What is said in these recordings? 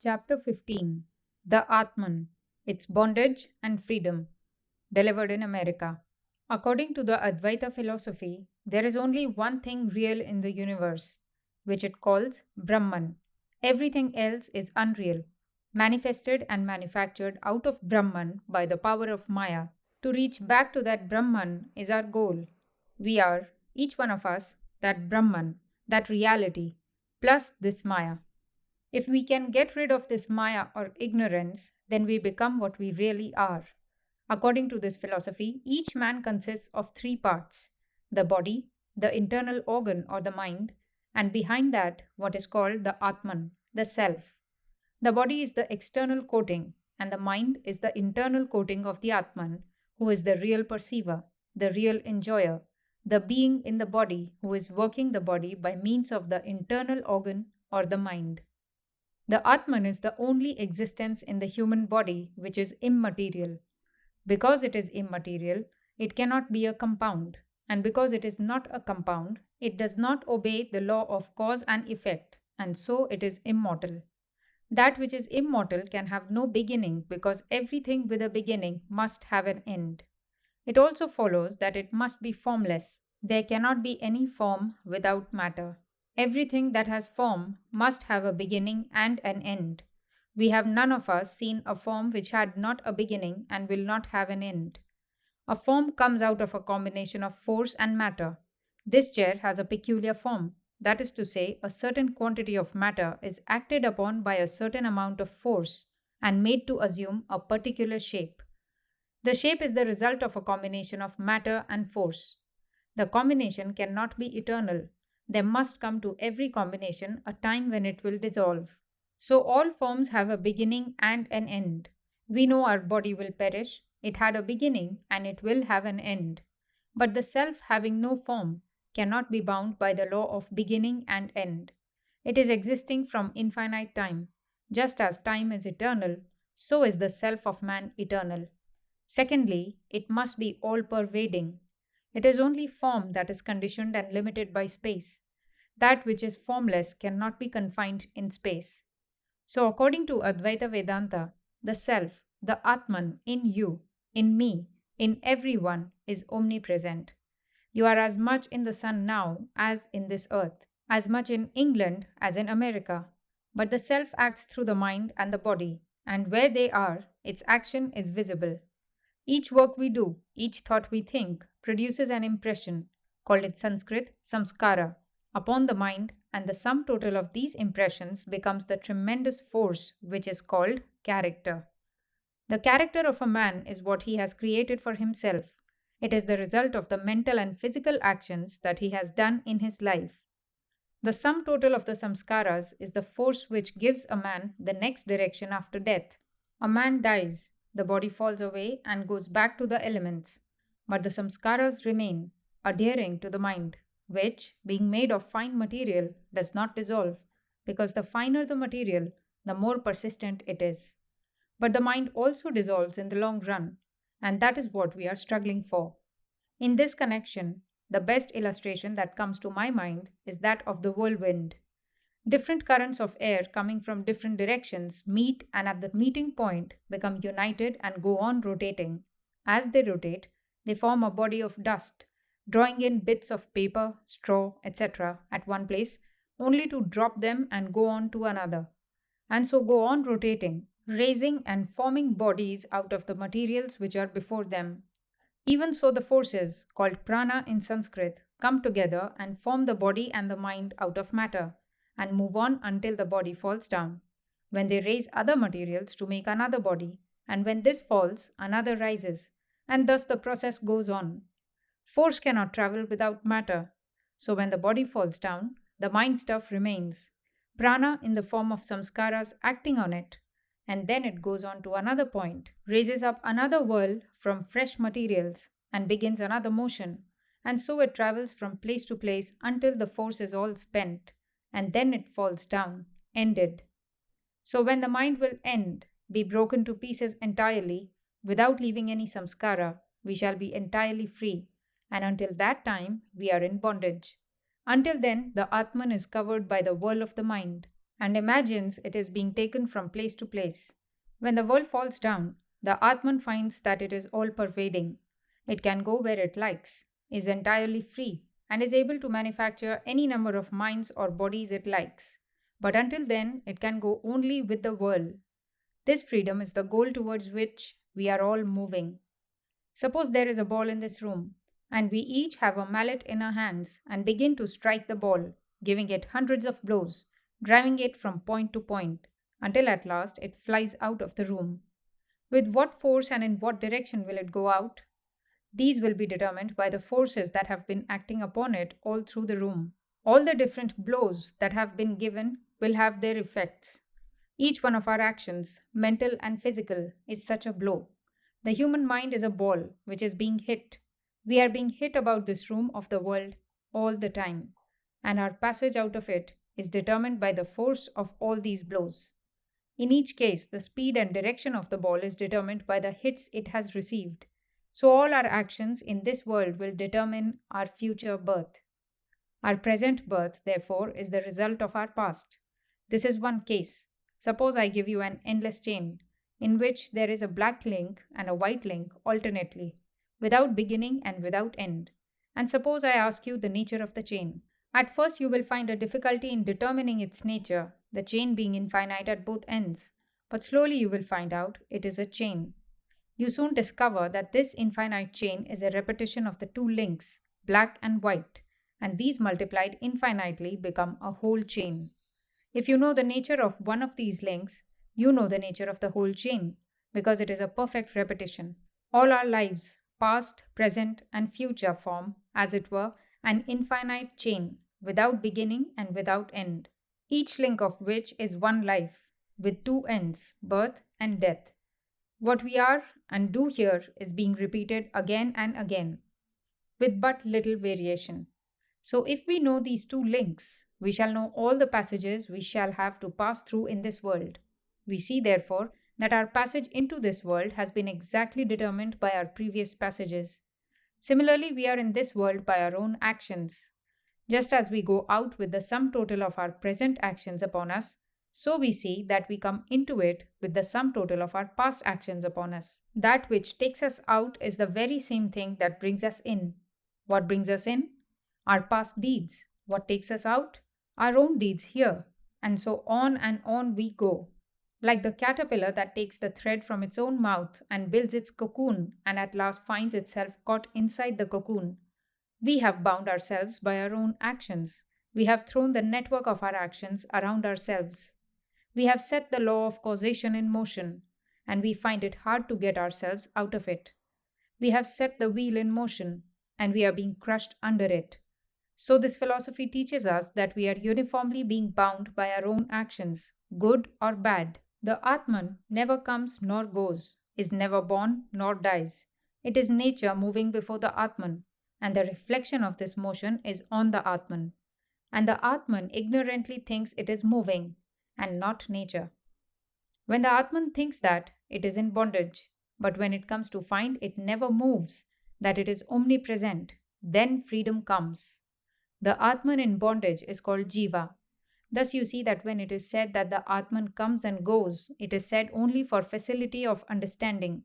Chapter 15 The Atman, Its Bondage and Freedom, delivered in America. According to the Advaita philosophy, there is only one thing real in the universe, which it calls Brahman. Everything else is unreal, manifested and manufactured out of Brahman by the power of Maya. To reach back to that Brahman is our goal. We are, each one of us, that Brahman, that reality, plus this Maya. If we can get rid of this Maya or ignorance, then we become what we really are. According to this philosophy, each man consists of three parts: the body, the internal organ or the mind, and behind that, what is called the Atman, the self. The body is the external coating, and the mind is the internal coating of the Atman, who is the real perceiver, the real enjoyer, the being in the body who is working the body by means of the internal organ or the mind. The Atman is the only existence in the human body which is immaterial. Because it is immaterial, it cannot be a compound. And because it is not a compound, it does not obey the law of cause and effect, and so it is immortal. That which is immortal can have no beginning because everything with a beginning must have an end. It also follows that it must be formless. There cannot be any form without matter. Everything that has form must have a beginning and an end. We have none of us seen a form which had not a beginning and will not have an end. A form comes out of a combination of force and matter. This chair has a peculiar form. That is to say, a certain quantity of matter is acted upon by a certain amount of force and made to assume a particular shape. The shape is the result of a combination of matter and force. The combination cannot be eternal. There must come to every combination a time when it will dissolve. So all forms have a beginning and an end. We know our body will perish. It had a beginning and it will have an end. But the self having no form cannot be bound by the law of beginning and end. It is existing from infinite time. Just as time is eternal, so is the self of man eternal. Secondly, it must be all pervading. It is only form that is conditioned and limited by space. That which is formless cannot be confined in space. So, according to Advaita Vedanta, the self, the Atman in you, in me, in everyone is omnipresent. You are as much in the sun now as in this earth, as much in England as in America. But the self acts through the mind and the body, and where they are, its action is visible. Each work we do, each thought we think, produces an impression, called in Sanskrit samskara, upon the mind, and the sum total of these impressions becomes the tremendous force which is called character. The character of a man is what he has created for himself. It is the result of the mental and physical actions that he has done in his life. The sum total of the samskaras is the force which gives a man the next direction after death. A man dies, the body falls away and goes back to the elements, but the samskaras remain, adhering to the mind, which, being made of fine material, does not dissolve, because the finer the material, the more persistent it is. But the mind also dissolves in the long run, and that is what we are struggling for. In this connection, the best illustration that comes to my mind is that of the whirlwind. Different currents of air coming from different directions meet and at the meeting point become united and go on rotating. As they rotate, they form a body of dust, drawing in bits of paper, straw, etc. at one place, only to drop them and go on to another. And so go on rotating, raising and forming bodies out of the materials which are before them. Even so, the forces, called prana in Sanskrit, come together and form the body and the mind out of matter, and move on until the body falls down. When they raise other materials to make another body, and when this falls, another rises, and thus the process goes on. Force cannot travel without matter, so when the body falls down, the mind stuff remains, prana in the form of samskaras acting on it, and then it goes on to another point, raises up another whirl from fresh materials, and begins another motion, and so it travels from place to place until the force is all spent, and then it falls down, ended. So when the mind will end, be broken to pieces entirely, without leaving any samskara, we shall be entirely free, and until that time we are in bondage. Until then, the Atman is covered by the whirl of the mind. and imagines it is being taken from place to place. When the world falls down, the Atman finds that it is all pervading. It can go where it likes, is entirely free, and is able to manufacture any number of minds or bodies it likes. But until then, it can go only with the world. This freedom is the goal towards which we are all moving. Suppose there is a ball in this room, and we each have a mallet in our hands and begin to strike the ball, giving it hundreds of blows, driving it from point to point, until at last it flies out of the room. With what force and in what direction will it go out? These will be determined by the forces that have been acting upon it all through the room. All the different blows that have been given will have their effects. Each one of our actions, mental and physical, is such a blow. The human mind is a ball which is being hit. We are being hit about this room of the world all the time, and our passage out of it is determined by the force of all these blows. In each case, the speed and direction of the ball is determined by the hits it has received. So, all our actions in this world will determine our future birth. Our present birth, therefore, is the result of our past. This is one case. Suppose I give you an endless chain in which there is a black link and a white link alternately, without beginning and without end. And suppose I ask you the nature of the chain. At first, you will find a difficulty in determining its nature, the chain being infinite at both ends. But slowly you will find out it is a chain. You soon discover that this infinite chain is a repetition of the two links, black and white, and these multiplied infinitely become a whole chain. If you know the nature of one of these links, you know the nature of the whole chain, because it is a perfect repetition. All our lives, past, present, and future, form, as it were, an infinite chain, without beginning and without end, each link of which is one life, with two ends, birth and death. What we are and do here is being repeated again and again, with but little variation. So, if we know these two links, we shall know all the passages we shall have to pass through in this world. We see, therefore, that our passage into this world has been exactly determined by our previous passages. Similarly, we are in this world by our own actions. Just as we go out with the sum total of our present actions upon us, so we see that we come into it with the sum total of our past actions upon us. That which takes us out is the very same thing that brings us in. What brings us in? Our past deeds. What takes us out? Our own deeds here. And so on and on we go. Like the caterpillar that takes the thread from its own mouth and builds its cocoon and at last finds itself caught inside the cocoon. We have bound ourselves by our own actions. We have thrown the network of our actions around ourselves. We have set the law of causation in motion, and we find it hard to get ourselves out of it. We have set the wheel in motion, and we are being crushed under it. So, this philosophy teaches us that we are uniformly being bound by our own actions, good or bad. The Atman never comes nor goes, is never born nor dies. It is nature moving before the Atman, and the reflection of this motion is on the Atman. And the Atman ignorantly thinks it is moving, and not nature. When the Atman thinks that, it is in bondage, but when it comes to find it never moves, that it is omnipresent, then freedom comes. The Atman in bondage is called Jiva. Thus you see that when it is said that the Atman comes and goes, it is said only for facility of understanding.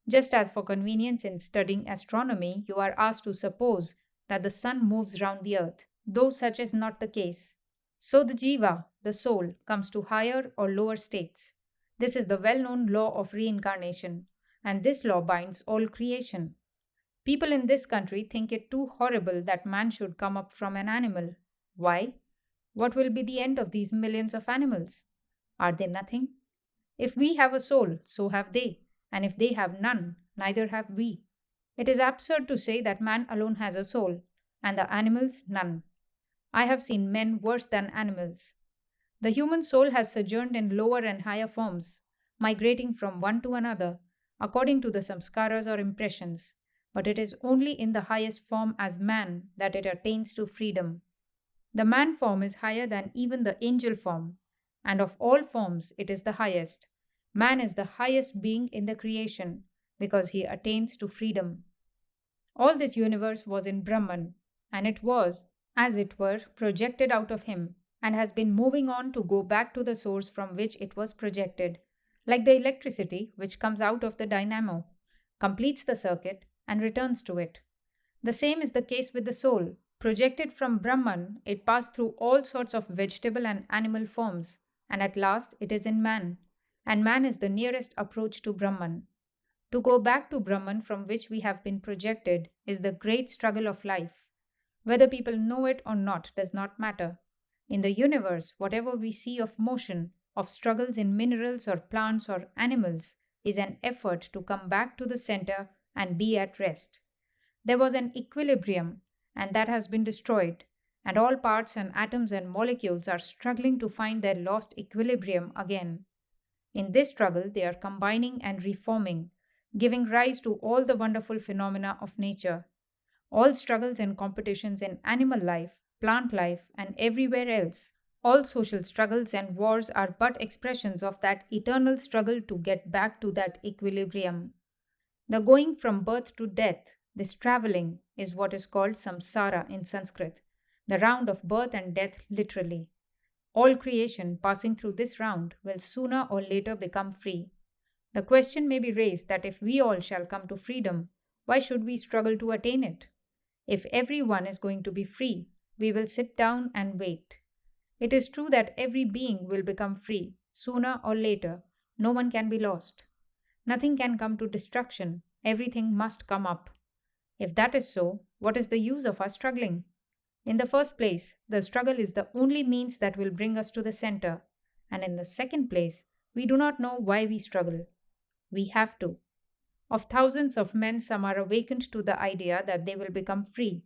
Just as for convenience in studying astronomy, you are asked to suppose that the sun moves round the earth, though such is not the case. So the Jiva, the soul, comes to higher or lower states. This is the well-known law of reincarnation, and this law binds all creation. People in this country think it too horrible that man should come up from an animal. Why? What will be the end of these millions of animals? Are they nothing? If we have a soul, so have they, and if they have none, neither have we. It is absurd to say that man alone has a soul, and the animals none. I have seen men worse than animals. The human soul has sojourned in lower and higher forms, migrating from one to another, according to the samskaras or impressions, but it is only in the highest form as man that it attains to freedom. The man form is higher than even the angel form, and of all forms it is the highest. Man is the highest being in the creation, because he attains to freedom. All this universe was in Brahman, and it was, as it were, projected out of him. and has been moving on to go back to the source from which it was projected, like the electricity which comes out of the dynamo, completes the circuit, and returns to it. The same is the case with the soul. Projected from Brahman, it passed through all sorts of vegetable and animal forms, and at last it is in man. And man is the nearest approach to Brahman. To go back to Brahman from which we have been projected is the great struggle of life. Whether people know it or not does not matter. In the universe, whatever we see of motion, of struggles in minerals or plants or animals, is an effort to come back to the center and be at rest. There was an equilibrium, and that has been destroyed, and all parts and atoms and molecules are struggling to find their lost equilibrium again. In this struggle, they are combining and reforming, giving rise to all the wonderful phenomena of nature. All struggles and competitions in animal life, plant life, and everywhere else, all social struggles and wars are but expressions of that eternal struggle to get back to that equilibrium. The going from birth to death, this traveling, is what is called samsara in Sanskrit, the round of birth and death literally. All creation passing through this round will sooner or later become free. The question may be raised that if we all shall come to freedom, why should we struggle to attain it? If everyone is going to be free, we will sit down and wait. It is true that every being will become free, sooner or later. No one can be lost. Nothing can come to destruction. Everything must come up. If that is so, what is the use of our struggling? In the first place, the struggle is the only means that will bring us to the center. And in the second place, we do not know why we struggle. We have to. Of thousands of men, some are awakened to the idea that they will become free.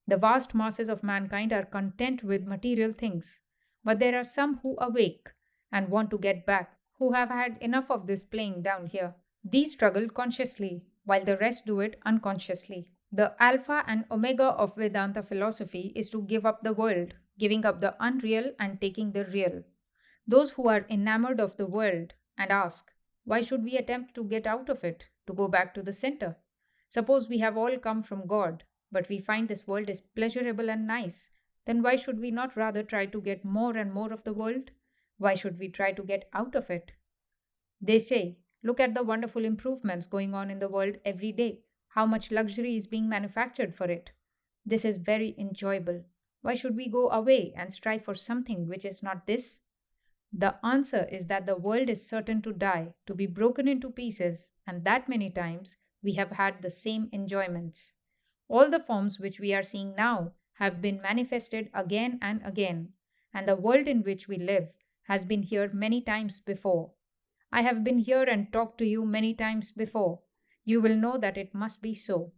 The vast masses of mankind are content with material things, but there are some who awake and want to get back, who have had enough of this playing down here. These struggle consciously, while the rest do it unconsciously. The alpha and omega of Vedanta philosophy is to give up the world, giving up the unreal and taking the real. Those who are enamored of the world and ask, why should we attempt to get out of it, to go back to the center? Suppose we have all come from God, but we find this world is pleasurable and nice, then why should we not rather try to get more and more of the world? Why should we try to get out of it? They say, look at the wonderful improvements going on in the world every day. How much luxury is being manufactured for it. This is very enjoyable. Why should we go away and strive for something which is not this? The answer is that the world is certain to die, to be broken into pieces, and that many times we have had the same enjoyments. All the forms which we are seeing now have been manifested again and again, and the world in which we live has been here many times before. I have been here and talked to you many times before. You will know that it must be so.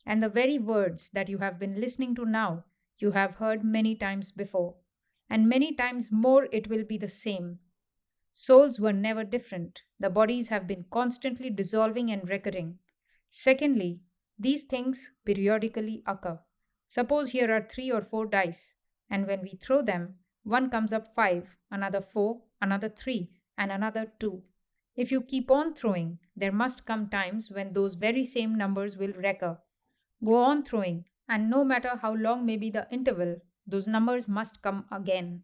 And the very words that you have been listening to now, you have heard many times before. And many times more it will be the same. Souls were never different. The bodies have been constantly dissolving and recurring. Secondly, these things periodically occur. Suppose here are 3 or 4 dice, and when we throw them, one comes up 5, another 4, another 3, and another 2. If you keep on throwing, there must come times when those very same numbers will recur. Go on throwing, and no matter how long may be the interval, those numbers must come again.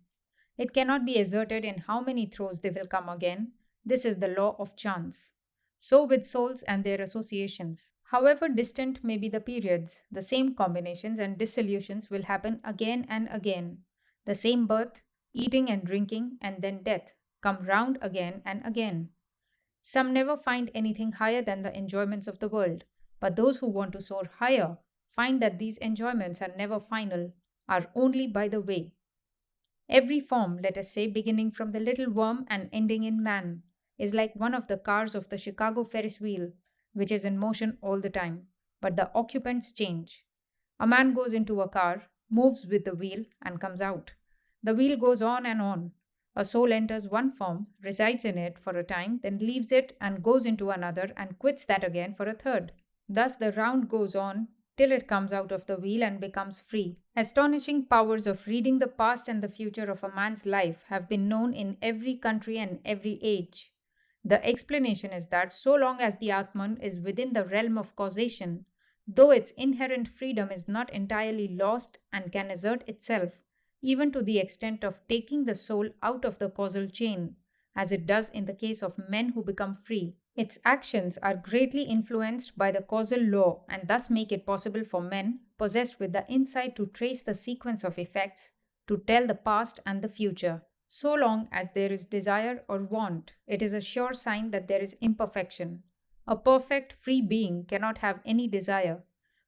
It cannot be asserted in how many throws they will come again. This is the law of chance. So with souls and their associations. However distant may be the periods, the same combinations and dissolutions will happen again and again. The same birth, eating and drinking, and then death come round again and again. Some never find anything higher than the enjoyments of the world, but those who want to soar higher find that these enjoyments are never final, are only by the way. Every form, let us say, beginning from the little worm and ending in man, is like one of the cars of the Chicago Ferris wheel, which is in motion all the time, but the occupants change. A man goes into a car, moves with the wheel, and comes out. The wheel goes on and on. A soul enters one form, resides in it for a time, then leaves it and goes into another and quits that again for a third. Thus the round goes on till it comes out of the wheel and becomes free. Astonishing powers of reading the past and the future of a man's life have been known in every country and every age. The explanation is that so long as the Atman is within the realm of causation, though its inherent freedom is not entirely lost and can assert itself, even to the extent of taking the soul out of the causal chain, as it does in the case of men who become free. Its actions are greatly influenced by the causal law and thus make it possible for men possessed with the insight to trace the sequence of effects, to tell the past and the future. So long as there is desire or want, it is a sure sign that there is imperfection. A perfect, free being cannot have any desire.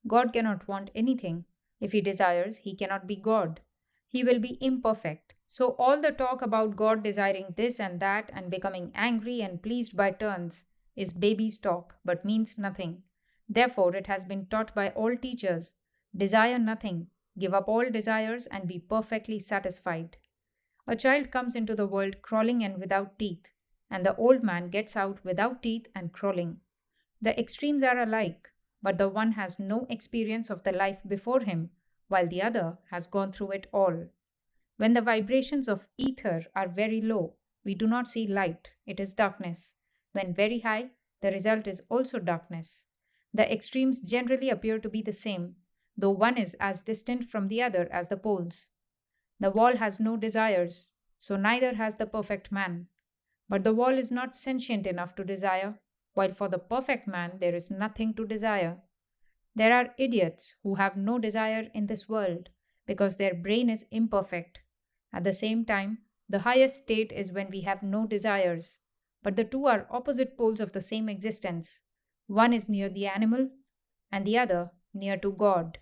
God cannot want anything. If he desires, he cannot be God. He will be imperfect. So, all the talk about God desiring this and that and becoming angry and pleased by turns is baby's talk, but means nothing. Therefore, it has been taught by all teachers: desire nothing, give up all desires, and be perfectly satisfied. A child comes into the world crawling and without teeth, and the old man gets out without teeth and crawling. The extremes are alike, but the one has no experience of the life before him, while the other has gone through it all. When the vibrations of ether are very low, we do not see light, it is darkness. When very high, the result is also darkness. The extremes generally appear to be the same, though one is as distant from the other as the poles. The wall has no desires, so neither has the perfect man. But the wall is not sentient enough to desire, while for the perfect man there is nothing to desire. There are idiots who have no desire in this world because their brain is imperfect. At the same time, the highest state is when we have no desires. But the two are opposite poles of the same existence. One is near the animal, and the other near to God.